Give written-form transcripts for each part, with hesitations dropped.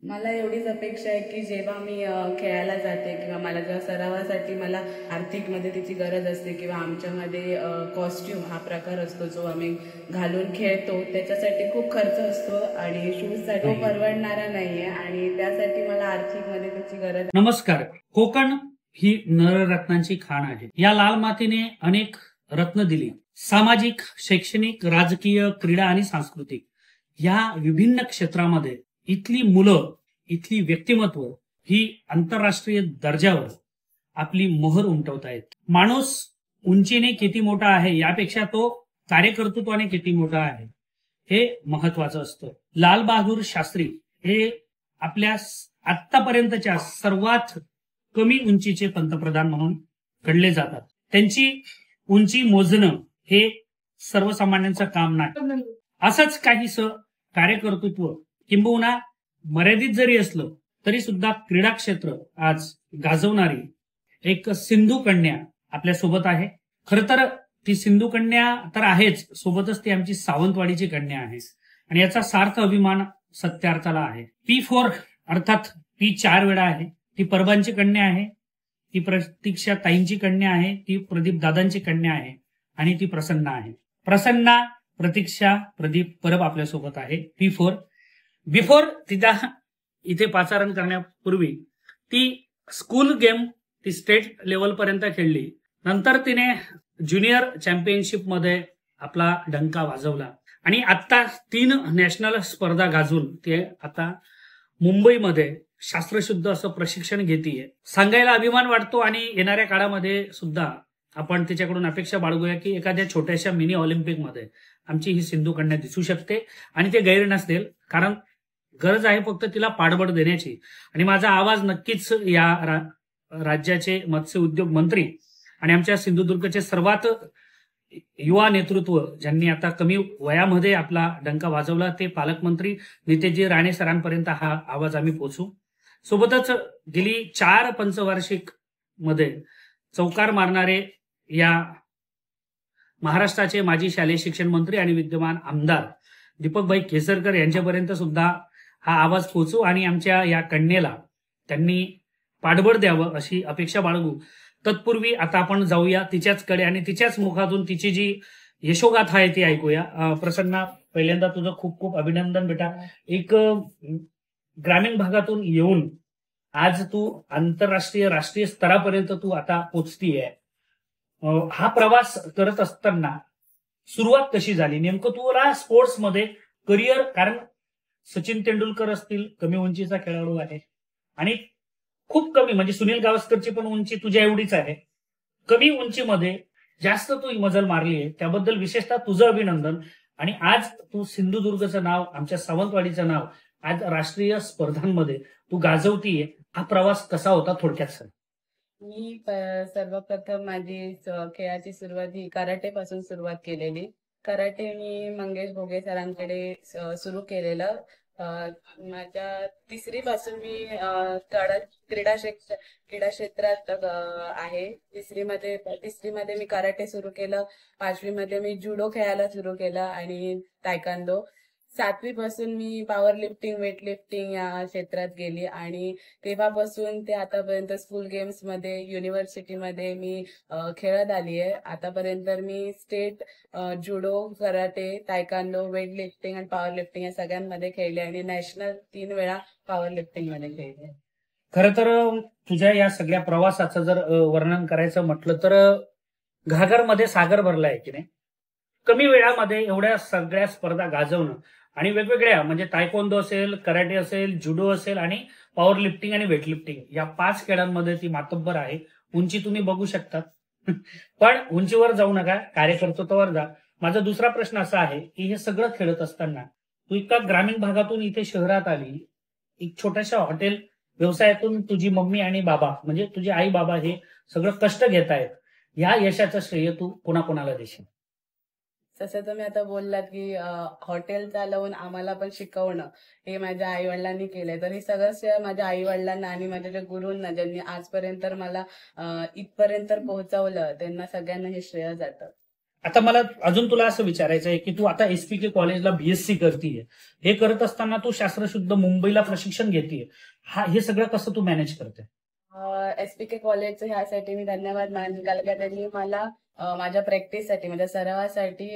मला एवढीच अपेक्षा आहे की जेव्हा मी खेळायला जाते किंवा मला जेव्हा सरावासाठी मला आर्थिक मदतीची गरज असते किंवा आमच्यामध्ये कॉस्ट्यूम हा प्रकार असतो जो आम्ही घालून खेळतो, त्याच्यासाठी खूप खर्च असतो आणि शूजसाठी तो परवडणारा नाहीये आणि त्यासाठी मला आर्थिक मदतीची गरज आहे. नमस्कार. कोकण ही नररत्नांची खाण आहे. या लाल मातीने अनेक रत्न दिली. सामाजिक, शैक्षणिक, राजकीय, क्रीडा आणि सांस्कृतिक या विभिन्न क्षेत्रामध्ये इथली मुलं, इथली व्यक्तिमत्व ही आंतरराष्ट्रीय दर्जावर आपली मोहर उमटवतायत. माणूस उंचीने किती मोठा आहे यापेक्षा तो कार्यकर्तृत्वाने किती मोठा आहे हे महत्वाचं असतं. लाल बहादूर शास्त्री हे आपल्या आतापर्यंतच्या सर्वात कमी उंचीचे पंतप्रधान म्हणून गणले जातात. त्यांची उंची मोजणं हे सर्वसामान्यांचं काम नाही. असंच काहीसं कार्यकर्तृत्व किंबहुना मर्यादित जरी असलं तरी सुद्धा क्रीडा क्षेत्र आज गाजवणारी एक सिंधू कन्या आपल्या सोबत आहे. खरं तर ती सिंधू कन्या तर आहेच, सोबतच ती आमची सावंतवाडीची कन्या आहे आणि याचा सार्थ अभिमान सत्यार्थाला आहे. P4 अर्थात ती 4 वेळा आहे. ती परबांची कन्या आहे, ती प्रतीक्षा ताईंची कन्या आहे, ती प्रदीप दादांची कन्या आहे आणि ती प्रसन्ना आहे. प्रसन्ना, प्रतीक्षा, प्रदीप परब आपल्यासोबत आहे. P4 बिफोर तिच्या इथे पाचारण करण्यापूर्वी ती स्कूल गेम ती स्टेट लेवल पर्यंत खेळली. नंतर तिने ज्युनियर चॅम्पियनशिप मध्ये आपला डंका वाजवला आणि आता 3 नॅशनल स्पर्धा गाजून ती आता मुंबईमध्ये शास्त्रशुद्ध असं प्रशिक्षण घेतीये. सांगायला अभिमान वाटतो आणि येणाऱ्या काळामध्ये सुद्धा आपण तिच्याकडून अपेक्षा बाळगूया की एखाद्या छोट्याशा मिनी ऑलिम्पिक मध्ये आमची ही सिंधू कन्या दिसू शकते आणि ते गैर नसतील, कारण गरज आहे फक्त तिला पाठबळ देण्याची. आणि माझा आवाज नक्कीच या राज्याचे मत्स्य उद्योग मंत्री आणि आमच्या सिंधुदुर्गचे सर्वात युवा नेतृत्व ज्यांनी आता कमी वयामध्ये आपला डंका वाजवला ते पालकमंत्री नितेशजी राणे सरांपर्यंत हा आवाज आम्ही पोहोचू. सोबतच गेली 4 पंचवार्षिक मध्ये चौकार मारणारे या महाराष्ट्राचे माजी शालेय शिक्षण मंत्री आणि विद्यमान आमदार दीपकभाई केसरकर यांच्यापर्यंत सुद्धा हा आवाज पोहोचू आणि आमच्या या कन्येला त्यांनी पाठबळ द्यावं अशी अपेक्षा बाळगू. तत्पूर्वी आता आपण जाऊया तिच्याचकडे आणि तिच्याच मुखातून तिची जी यशोगाथा आहे ती ऐकूया. प्रसन्ना, पहिल्यांदा तुझं खूप खूप अभिनंदन बेटा. एक ग्रामीण भागातून येऊन आज तू आंतरराष्ट्रीय राष्ट्रीय स्तरापर्यंत तू आता पोचतीये. हा प्रवास करत असताना सुरुवात कशी झाली नेमकं तुला स्पोर्ट्समध्ये करिअर? कारण सचिन तेंडुलकर असतील, कमी उंचीचा खेळाडू आहे आणि खूप कमी म्हणजे सुनील गावस्करची पण उंची तुझ्या एवढीच आहे. कमी उंचीमध्ये जास्त तू मजल मारली आहे, त्याबद्दल विशेषतः तुझं अभिनंदन. आणि आज तू सिंधुदुर्गचं नाव, आमच्या सावंतवाडीचं नाव आज राष्ट्रीय स्पर्धांमध्ये तू गाजवतीये. हा प्रवास कसा होता थोडक्यात सांग. मी सर्वप्रथम माझी खेळाची सुरुवात ही कराटे पासून सुरुवात केलेली. कराटे मी मंगेश भोगे सरांकडे सुरू केलेलं. माझ्या 3री पासून मी क्रीडा क्षेत्रात आहे. 3री मध्ये मी कराटे सुरू केलं. 5वी मध्ये मी जुडो खेळायला सुरू केलं आणि तायकांदो. 7वी पासून मी पॉवर लिफ्टिंग, वेट लिफ्टिंग या क्षेत्रात गेली आणि तेव्हापासून ते आतापर्यंत स्कूल गेम्स मध्ये, युनिव्हर्सिटीमध्ये मी खेळत आली आहे. आतापर्यंत मी स्टेट जुडो, कराटे, तायकांदो, वेट लिफ्टिंग आणि पॉवर लिफ्टिंग या सगळ्यांमध्ये खेळले आणि नॅशनल 3 वेळा पॉवर लिफ्टिंग मध्ये खेळले. खरं तर तुझ्या या सगळ्या प्रवासाचं जर वर्णन करायचं म्हटलं तर घागरमध्ये सागर भरलाय की नाही. कमी वेळामध्ये एवढ्या सगळ्या स्पर्धा गाजवणं आणि वेगवेगळ्या म्हणजे तायकोंदो असेल, कराटे असेल, जुडो असेल आणि पॉवर लिफ्टिंग आणि वेट लिफ्टिंग या 5 खेळांमध्ये ती मातब्बर आहे. उंची तुम्ही बघू शकतात पण उंचीवर जाऊ नका, कार्यकर्तृत्वावर जा. माझा दुसरा प्रश्न असा आहे की हे सगळं खेळत असताना तू इतका ग्रामीण भागातून इथे शहरात आली, एक छोट्याशा हॉटेल व्यवसायातून तुझी मम्मी आणि बाबा म्हणजे तुझे आई बाबा हे सगळं कष्ट घेत आहेत. या यशाचं श्रेय तू कोणाकोणाला देशील? तसं तुम्ही आता बोललात की हॉटेल चालवून आम्हाला पण शिकवणं हे माझ्या आई वडिलांनी केलंय. तर हे सगळं श्रेय माझ्या आई वडिलांना आणि माझ्या ज्या गुरूंना, ज्यांनी आजपर्यंत मला इथपर्यंत पोहोचवलं, त्यांना सगळ्यांना हे श्रेय जातं. आता मला अजून तुला असं विचारायचं आहे की तू आता एसपीके कॉलेजला बीएससी करतीये, हे करत असताना तू शास्त्रशुद्ध मुंबईला प्रशिक्षण घेतीये, हे सगळं कसं तू मॅनेज करते? एसपीके कॉलेजचं ह्यासाठी मी धन्यवाद मानते, कारण का त्यांनी मला माझ्या प्रॅक्टिससाठी म्हणजे सरावासाठी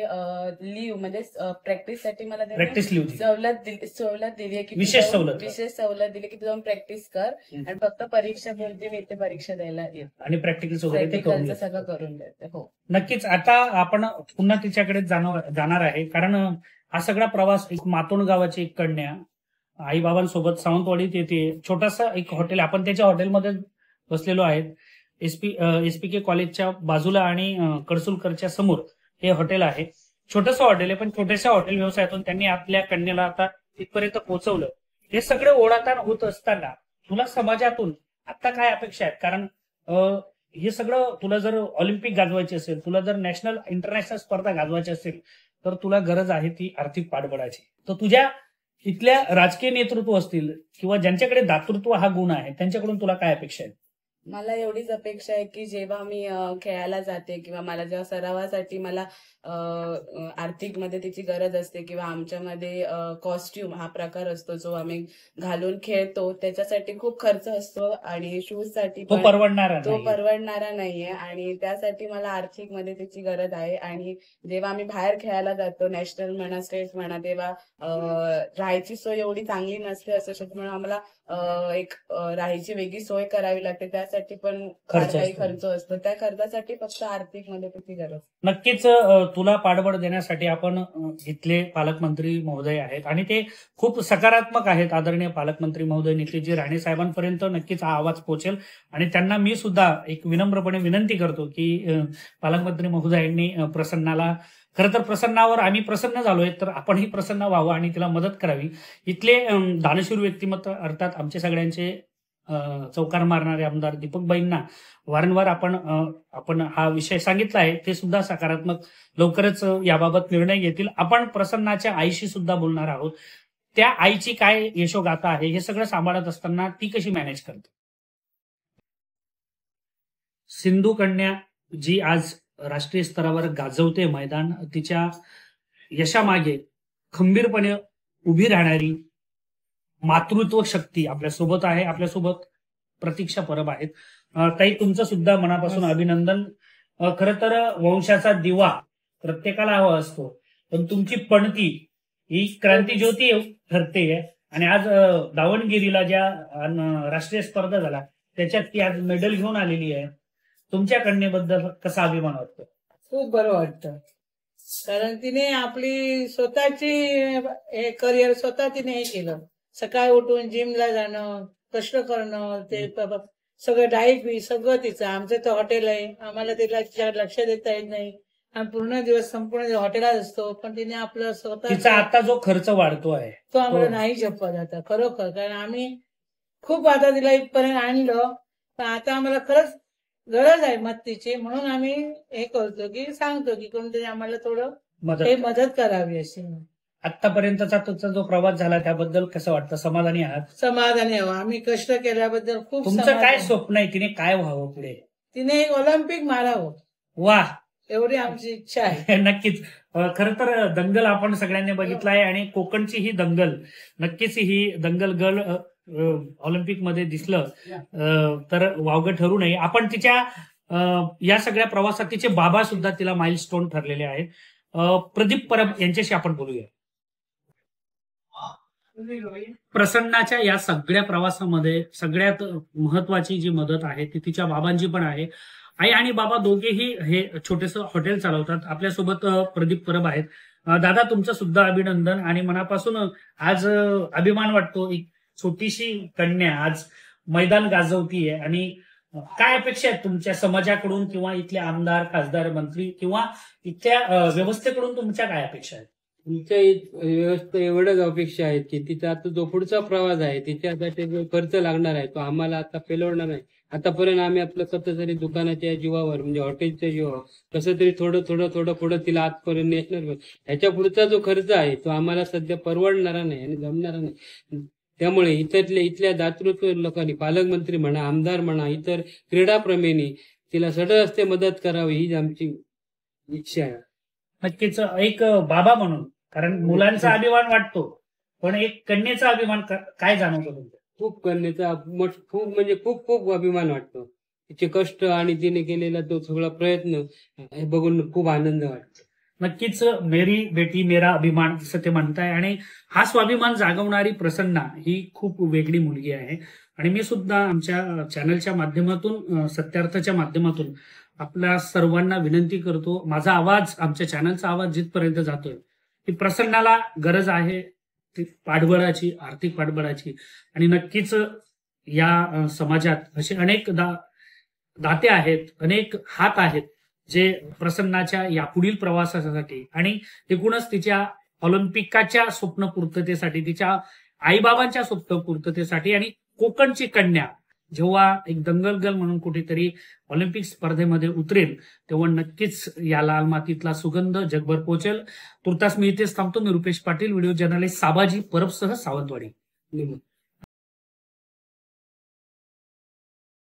लीव म्हणजे प्रॅक्टिससाठी मला त्यांनी प्रॅक्टिस लिहून सवलत दिली आहे की विशेष तू जाऊन- सवलत. विशेष सवलत दिली की तू जाऊन प्रॅक्टिस कर आणि फक्त परीक्षा बोलते मी इथे परीक्षा द्यायला येते, आणि प्रॅक्टिकल्स वगैरे ते करून प्रॅक्टिकलचं घेते. सगळं करून देते. हो, नक्कीच. आता आपण पुन्हा तिच्याकडे जाणार आहे, कारण हा सगळा प्रवास एक मातोंड गावाची एक कन्या आई बाबांसोबत सावंतवाडीत येते. छोटासा एक हॉटेल, आपण त्याच्या हॉटेलमध्ये बसलेलो आहेत. एसपीके कॉलेजच्या बाजूला आणि कडसुलकरच्या समोर हे हॉटेल आहे. छोटंसं हॉटेल आहे, पण छोट्याशा हॉटेल व्यवसायातून त्यांनी आपल्या कन्याला आता इथपर्यंत पोहोचवलं. हे सगळे ओढाताण होत असताना तुला समाजातून आता काय अपेक्षा आहेत? कारण हे सगळं तुला जर ऑलिम्पिक गाजवायची असेल, तुला जर नॅशनल इंटरनॅशनल स्पर्धा गाजवायची असेल, तर तुला गरज आहे ती आर्थिक पाठबळाची. तर तुझ्या इथल्या राजकीय नेतृत्व असतील किंवा ज्यांच्याकडे दातृत्व हा गुण आहे, त्यांच्याकडून तुला काय अपेक्षा आहेत? मला एवढीच अपेक्षा आहे की जेव्हा मी खेळायला जाते किंवा मला जेव्हा सरावासाठी मला आर्थिक मदतीची गरज असते किंवा आमच्यामध्ये कॉस्ट्युम हा प्रकार असतो जो आम्ही घालून खेळतो, त्याच्यासाठी खूप खर्च असतो आणि शूज साठी तो पण परवडणारा तो नाही. परवडणारा नाहीये आणि त्यासाठी मला आर्थिक मदतीची गरज आहे. आणि जेव्हा आम्ही बाहेर खेळायला जातो, नॅशनल म्हणा स्टेट म्हणा, तेव्हा राहायची सोय एवढी चांगली नसते असं शकतो, म्हणून आम्हाला एक राहायची वेगळी सोय करावी लागते, त्यासाठी पण खर्च काही असतो. खर्च असतो. त्या खर्चासाठी फक्त आर्थिक मदतीची गरज. नक्कीच. तुला पाठबळ देण्यासाठी आपण इथले पालकमंत्री महोदय आहेत आणि ते खूप सकारात्मक आहेत. आदरणीय पालकमंत्री महोदय नितेशजी राणे साहेबांपर्यंत नक्कीच हा आवाज पोहोचेल आणि त्यांना मी सुद्धा एक विनम्रपणे विनंती करतो की पालकमंत्री महोदयांनी प्रसन्नाला, खरं तर प्रसन्नावर आम्ही प्रसन्न झालोय, तर आपणही प्रसन्न व्हावं आणि तिला मदत करावी. इथले दानशूर व्यक्तिमत्व अर्थात आमचे सगळ्यांचे चौकार मारणारे आमदार दीपकबाईंना वारंवार आपण हा विषय सांगितला आहे, ते सुद्धा सकारात्मक लवकरच याबाबत निर्णय घेतील. आपण प्रसन्नाच्या आईशी सुद्धा बोलणार आहोत. त्या आईची काय यशोगाथा आहे, हे सगळं सांभाळत असताना ती कशी मॅनेज करते? सिंधू कन्या जी आज राष्ट्रीय स्तरावर गाजवते मैदान, तिच्या यशामागे खंबीरपणे उभी राहणारी मातृत्व शक्ती आपल्यासोबत आहे. आपल्यासोबत प्रतीक्षा परब आहेत. ताई, तुमचं सुद्धा मनापासून अभिनंदन. खरं तर वंशाचा दिवा प्रत्येकाला हवा असतो, पण तुमची पणती ही क्रांतिज्योती ठरते आणि आज दावणगिरीला ज्या राष्ट्रीय स्पर्धा झाला त्याच्यात ती आज मेडल घेऊन आलेली आहे. तुमच्या कन्येबद्दल कसा अभिमान वाटतो? खूप बरं वाटतं, कारण तिने आपली स्वतःची करिअर स्वतः तिने हे केलं. सकाळी उठून जिमला जाणं, कष्ट करणं, ते सगळं डाईट बी सगळं तिचं. आमचं तर हॉटेल आहे, आम्हाला तिला लक्ष देता येत नाही, आम्ही पूर्ण दिवस संपूर्ण हॉटेलात असतो, पण तिने आपलं तिचा स्वतः आता जो खर्च वाढतो आहे तो आम्हाला नाही झेपत आता खरोखर. कारण आम्ही खूप आता तिला इथपर्यंत आणलं, पण आता आम्हाला खरंच गरज आहे मदतीची, म्हणून आम्ही हे करतो की सांगतो की कोणतरी आम्हाला थोडं मदत करावी अशी. आतापर्यंतचा तुमचा जो प्रवास झाला त्याबद्दल कसं वाटतं? समाधानी आहात? समाधानी हवं. आम्ही कष्ट केल्याबद्दल खूप तुमचं काय स्वप्न आहे? तिने काय व्हावं पुढे? तिने एक ऑलिम्पिक मारावं, वा, एवढी आमची इच्छा आहे. नक्कीच. खरं तर दंगल आपण सगळ्यांनी बघितला आहे आणि कोकणची ही दंगल, नक्कीच ही दंगल गर्ल ऑलिम्पिक मध्ये दिसलं तर वावगं ठरू नये. आपण तिच्या या सगळ्या प्रवासात तिचे बाबा सुद्धा तिला माइलस्टोन ठरलेले आहेत. प्रदीप परब यांच्याशी आपण बोलूया. प्रसन्नाच्या या सगळ्या प्रवासामध्ये सगळ्यात महत्वाची जी मदत आहे ती तिच्या बाबांची पण आहे. आई आणि बाबा दोघेही हे छोटेसं हॉटेल चालवतात. आपल्यासोबत प्रदीप परब आहेत. दादा, तुमचं सुद्धा अभिनंदन आणि मनापासून आज अभिमान वाटतो. एक छोटीशी कन्या आज मैदान गाजवतीये आणि काय अपेक्षा आहेत तुमच्या समाजाकडून किंवा इथले आमदार, खासदार, मंत्री किंवा इथल्या व्यवस्थेकडून तुमच्या काय अपेक्षा आहेत? तुमच्या व्यवस्था एवढ्याच अपेक्षा आहेत की तिचा आता जो पुढचा प्रवास आहे तिच्यासाठी जो खर्च लागणार आहे तो आम्हाला आता पेलवणार नाही. आतापर्यंत आम्ही आपलं कसं तरी दुकानाच्या जीवावर म्हणजे हॉटेलच्या जीवावर कसं तरी थोडं पुढे तिला आजपर्यंत नेसणार. ह्याच्या पुढचा जो खर्च आहे तो आम्हाला सध्या परवडणारा नाही आणि जमणारा नाही. त्यामुळे इथल्या दातृत्व लोकांनी, पालकमंत्री म्हणा, आमदार म्हणा, इतर क्रीडाप्रेमींनी तिला सडळ हस्ते मदत करावी हीच आमची इच्छा आहे. नक्कीच एक बाबा म्हणून, कारण मुलांचा अभिमान वाटतो, पण एक कन्येचा अभिमान काय जाणवतो तुमचा? खूप कन्येचा खूप म्हणजे खूप खूप अभिमान वाटतो. तिचे कष्ट आणि तिने केलेला तो सगळा प्रयत्न हे बघून खूप आनंद वाटतो. नक्कीच मेरी बेटी मेरा अभिमान असं ते म्हणताय, आणि हा स्वाभिमान जागवणारी प्रसन्ना ही खूप वेगळी मुलगी आहे. आणि मी सुद्धा आमच्या चॅनलच्या माध्यमातून, सत्यार्थच्या माध्यमातून आपल्या सर्वांना विनंती करतो, माझा आवाज, आमच्या चॅनलचा आवाज जिथपर्यंत जातोय की प्रसन्नाला गरज आहे ती पाठबळाची, आर्थिक पाठबळाची. आणि नक्कीच या समाजात असे अनेक दाते आहेत, अनेक हात आहेत जे प्रसन्नाच्या यापुढील प्रवासासाठी आणि एकूणच तिच्या ऑलिम्पिकाच्या स्वप्नपूर्ततेसाठी, तिच्या आईबाबांच्या स्वप्नपूर्ततेसाठी आणि कोकणची कन्या जेव्हा एक दंगलगल म्हणून कुठेतरी ऑलिम्पिक स्पर्धेमध्ये उतरेल तेव्हा नक्कीच या लाल मातीतला सुगंध जगभर पोहोचेल. तुर्तास मी इथेच थांबतो. मी रुपेश पाटील, व्हिडिओ जर्नलिस्ट, साबाजी परबसह, सावंतवाडी.